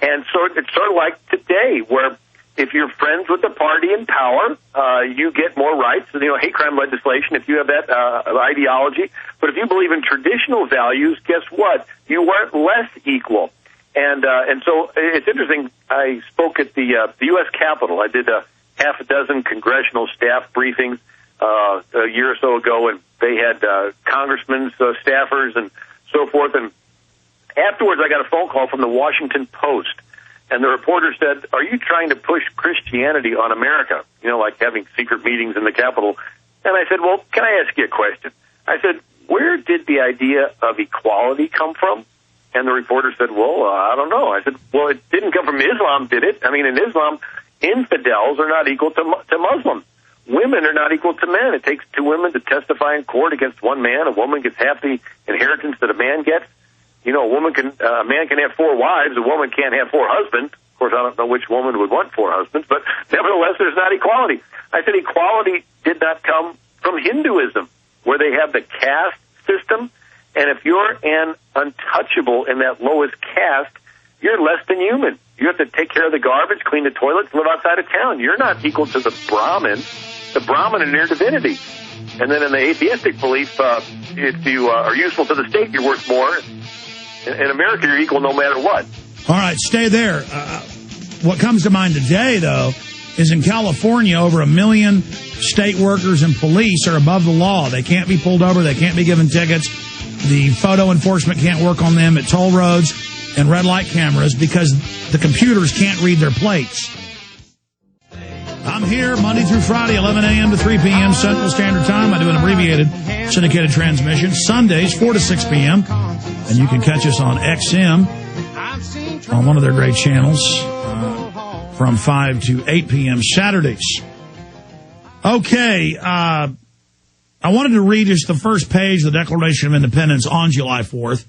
And so it's sort of like today, where if you're friends with the party in power, you get more rights. Hate crime legislation, if you have that ideology. But if you believe in traditional values, guess what? You weren't less equal. And so it's interesting. I spoke at the U.S. Capitol. I did half a dozen congressional staff briefings a year or so ago, and they had congressmen, staffers, and so forth. And afterwards, I got a phone call from the Washington Post. And the reporter said, "Are you trying to push Christianity on America?" Like having secret meetings in the Capitol. And I said, "Well, can I ask you a question?" I said, "Where did the idea of equality come from?" And the reporter said, "Well, I don't know." I said, "Well, it didn't come from Islam, did it? I mean, in Islam, infidels are not equal to Muslims. Women are not equal to men. It takes two women to testify in court against one man. A woman gets half the inheritance that a man gets. A man can have 4 wives. A woman can't have 4 husbands. Of course, I don't know which woman would want 4 husbands, but nevertheless, there's not equality." I said equality did not come from Hinduism, where they have the caste system, and if you're an untouchable in that lowest caste, you're less than human. You have to take care of the garbage, clean the toilets, live outside of town. You're not equal to the Brahmin. The Brahmin in their divinity. And then in the atheistic belief, if you are useful to the state, you're worth more. In America, you're equal no matter what. All right, stay there. What comes to mind today, though, is in California, over 1 million state workers and police are above the law. They can't be pulled over. They can't be given tickets. The photo enforcement can't work on them at toll roads and red light cameras because the computers can't read their plates. I'm here Monday through Friday, 11 a.m. to 3 p.m. Central Standard Time. I do an abbreviated syndicated transmission. Sundays, 4 to 6 p.m. And you can catch us on XM on one of their great channels from 5 to 8 p.m. Saturdays. Okay, I wanted to read just the first page of the Declaration of Independence on July 4th.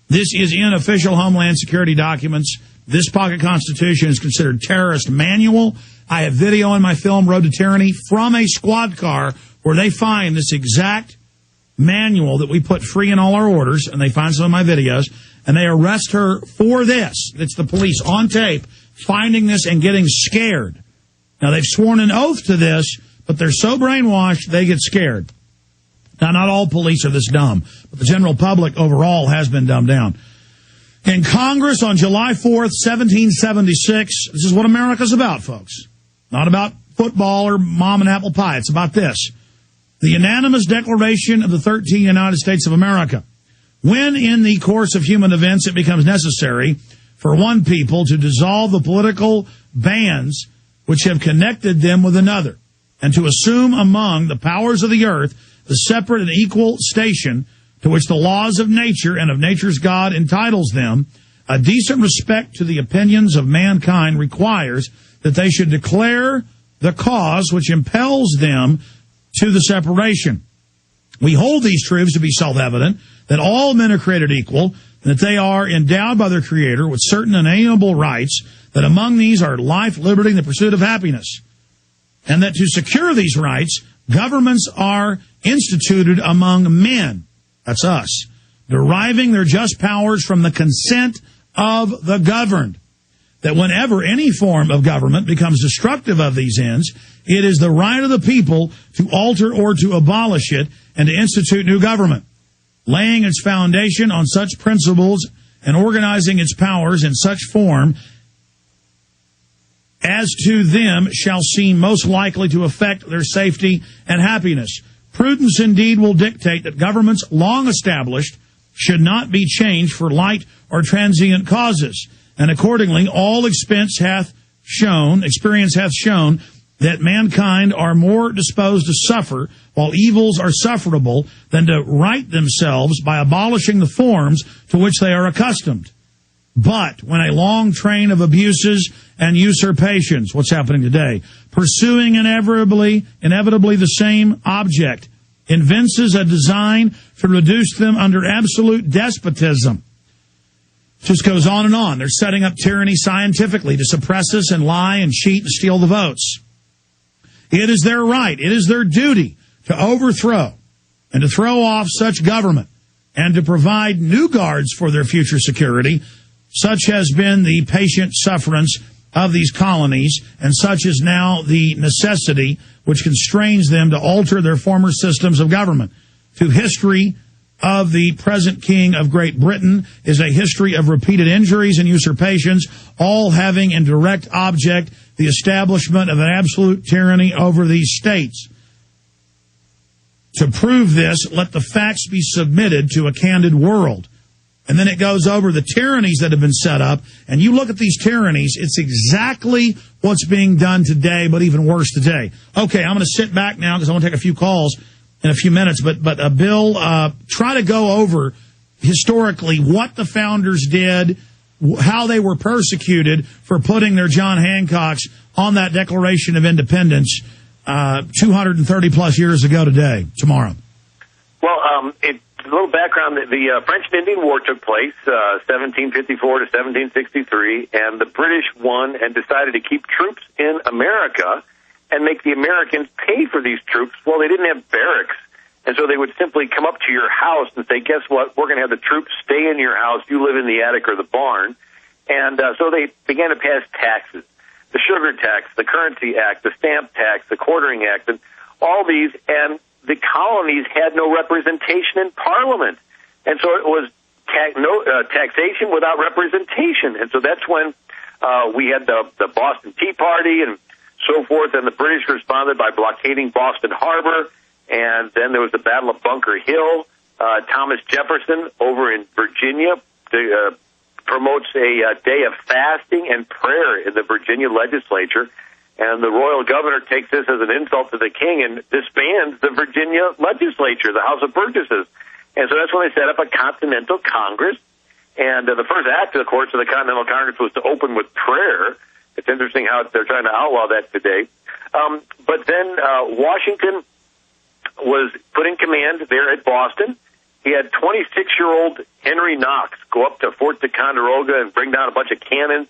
This is in official Homeland Security documents. This pocket constitution is considered terrorist manual. I have video in my film, Road to Tyranny, from a squad car where they find this exact manual that we put free in all our orders, and they find some of my videos, and they arrest her for this. It's the police on tape finding this and getting scared. Now, they've sworn an oath to this, but they're so brainwashed, they get scared. Now, not all police are this dumb, but the general public overall has been dumbed down. In Congress on July 4th, 1776, this is what America's about, folks. Not about football or mom and apple pie. It's about this. The unanimous declaration of the 13 United States of America. When in the course of human events it becomes necessary for one people to dissolve the political bands which have connected them with another, and to assume among the powers of the earth the separate and equal station to which the laws of nature and of nature's God entitles them, a decent respect to the opinions of mankind requires that they should declare the cause which impels them to the separation. We hold these truths to be self-evident, that all men are created equal, and that they are endowed by their Creator with certain inalienable rights, that among these are life, liberty, and the pursuit of happiness, and that to secure these rights, governments are instituted among men, that's us, deriving their just powers from the consent of the governed, that whenever any form of government becomes destructive of these ends, it is the right of the people to alter or to abolish it and to institute new government, laying its foundation on such principles and organizing its powers in such form as to them shall seem most likely to affect their safety and happiness. Prudence indeed will dictate that governments long established should not be changed for light or transient causes. And accordingly, all experience hath shown that mankind are more disposed to suffer, while evils are sufferable, than to right themselves by abolishing the forms to which they are accustomed. But when a long train of abuses and usurpations, what's happening today, pursuing inevitably the same object, evinces a design to reduce them under absolute despotism. Just goes on and on. They're setting up tyranny scientifically to suppress us and lie and cheat and steal the votes. It is their right, it is their duty to overthrow and to throw off such government and to provide new guards for their future security, Such has been the patient sufferance of these colonies, and such is now the necessity which constrains them to alter their former systems of government. To history of the present King of Great Britain is a history of repeated injuries and usurpations, all having in direct object the establishment of an absolute tyranny over these states. To prove this, let the facts be submitted to a candid world. And then it goes over the tyrannies that have been set up. And you look at these tyrannies, it's exactly what's being done today, but even worse today. Okay, I'm going to sit back now because I want to take a few calls in a few minutes. But Bill, try to go over historically what the founders did, how they were persecuted for putting their John Hancocks on that Declaration of Independence 230 plus years ago tomorrow. Well, a little background. The French and Indian War took place 1754 to 1763, and the British won and decided to keep troops in America and make the Americans pay for these troops. Well, they didn't have barracks, and so they would simply come up to your house and say, guess what, we're going to have the troops stay in your house, you live in the attic or the barn. And so they began to pass taxes, the sugar tax, the currency act, the stamp tax, the quartering act, and all these, and the colonies had no representation in Parliament. And so it was taxation without representation. And so that's when we had the Boston Tea Party and so forth, and the British responded by blockading Boston Harbor, and then there was the Battle of Bunker Hill. Thomas Jefferson over in Virginia promotes a day of fasting and prayer in the Virginia legislature. And the royal governor takes this as an insult to the king and disbands the Virginia legislature, the House of Burgesses. And so that's when they set up a Continental Congress. And the first act, of course, of the Continental Congress was to open with prayer. It's interesting how they're trying to outlaw that today. But then Washington was put in command there at Boston. He had 26-year-old Henry Knox go up to Fort Ticonderoga and bring down a bunch of cannons.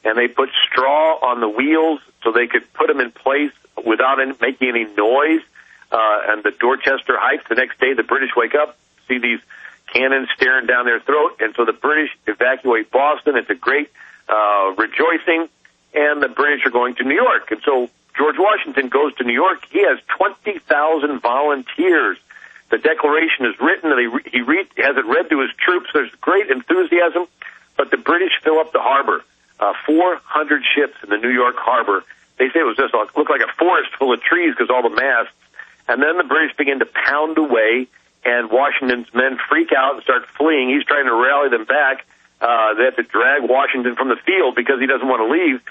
And they put straw on the wheels so they could put them in place without making any noise. And the Dorchester Heights, the next day, the British wake up, see these cannons staring down their throat. And so the British evacuate Boston. It's a great rejoicing. And the British are going to New York. And so George Washington goes to New York. He has 20,000 volunteers. The Declaration is written, and he has it read to his troops. There's great enthusiasm. But the British fill up the harbor. 400 ships in the New York harbor. They say it was just looked like a forest full of trees because all the masts. And then the British begin to pound away, and Washington's men freak out and start fleeing. He's trying to rally them back. They have to drag Washington from the field because he doesn't want to leave.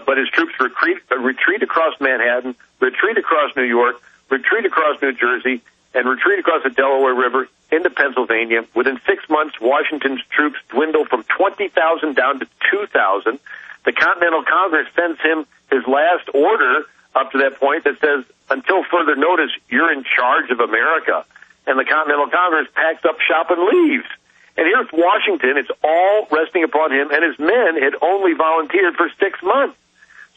But his troops retreat across Manhattan, retreat across New York, retreat across New Jersey, and retreat across the Delaware River into Pennsylvania. Within 6 months, Washington's troops dwindle from 20,000 down to 2,000. The Continental Congress sends him his last order up to that point that says, until further notice, you're in charge of America. And the Continental Congress packs up shop and leaves. And here's Washington. It's all resting upon him, and his men had only volunteered for 6 months.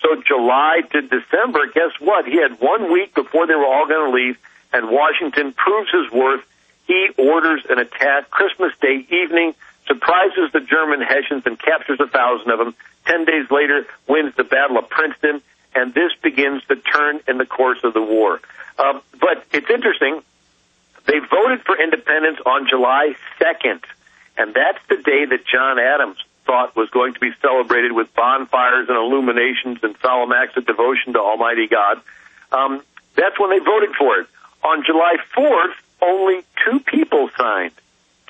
So July to December, guess what? He had 1 week before they were all going to leave, and Washington proves his worth. He orders an attack Christmas Day evening, surprises the German Hessians and captures 1,000 of them. 10 days later, wins the Battle of Princeton, and this begins the turn in the course of the war. But it's interesting. They voted for independence on July 2nd, and that's the day that John Adams thought was going to be celebrated with bonfires and illuminations and solemn acts of devotion to Almighty God. That's when they voted for it. On July 4th, only 2 people signed.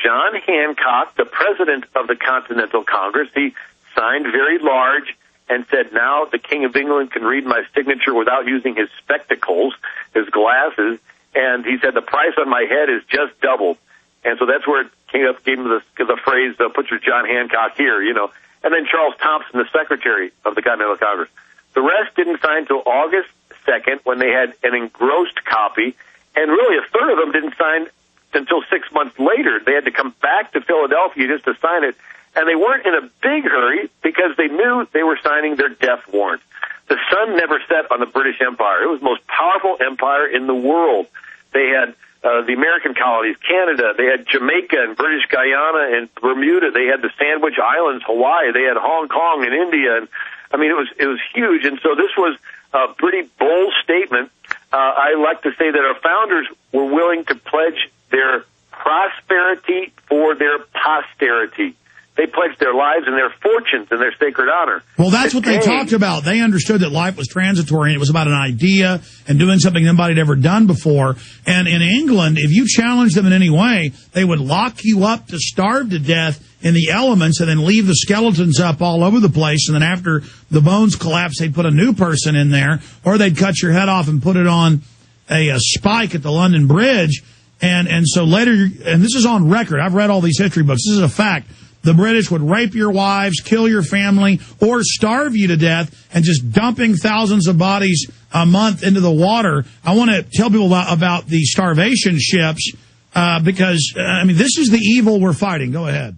John Hancock, the president of the Continental Congress, he signed very large and said, now the King of England can read my signature without using his spectacles, his glasses, and he said, the price on my head is just doubled. And so that's where it came up, gave him the phrase, put your John Hancock here, you know. And then Charles Thompson, the secretary of the Continental Congress. The rest didn't sign until August 2nd when they had an engrossed copy. And really, a third of them didn't sign until 6 months later. They had to come back to Philadelphia just to sign it. And they weren't in a big hurry because they knew they were signing their death warrant. The sun never set on the British Empire. It was the most powerful empire in the world. They had the American colonies, Canada. They had Jamaica and British Guyana and Bermuda. They had the Sandwich Islands, Hawaii. They had Hong Kong and India. And I mean, it was huge. And so this was a pretty bold statement. I like to say that our founders were willing to pledge their prosperity for their posterity. They pledged their lives and their fortunes and their sacred honor. Well, that's what they talked about. They understood that life was transitory, and it was about an idea and doing something nobody had ever done before. And in England, if you challenged them in any way, they would lock you up to starve to death in the elements and then leave the skeletons up all over the place. And then after the bones collapse, they'd put a new person in there, or they'd cut your head off and put it on a spike at the London Bridge. And so later, and this is on record, I've read all these history books, this is a fact, the British would rape your wives, kill your family, or starve you to death, and just dumping thousands of bodies a month into the water. I want to tell people about the starvation ships because, I mean, this is the evil we're fighting. Go ahead.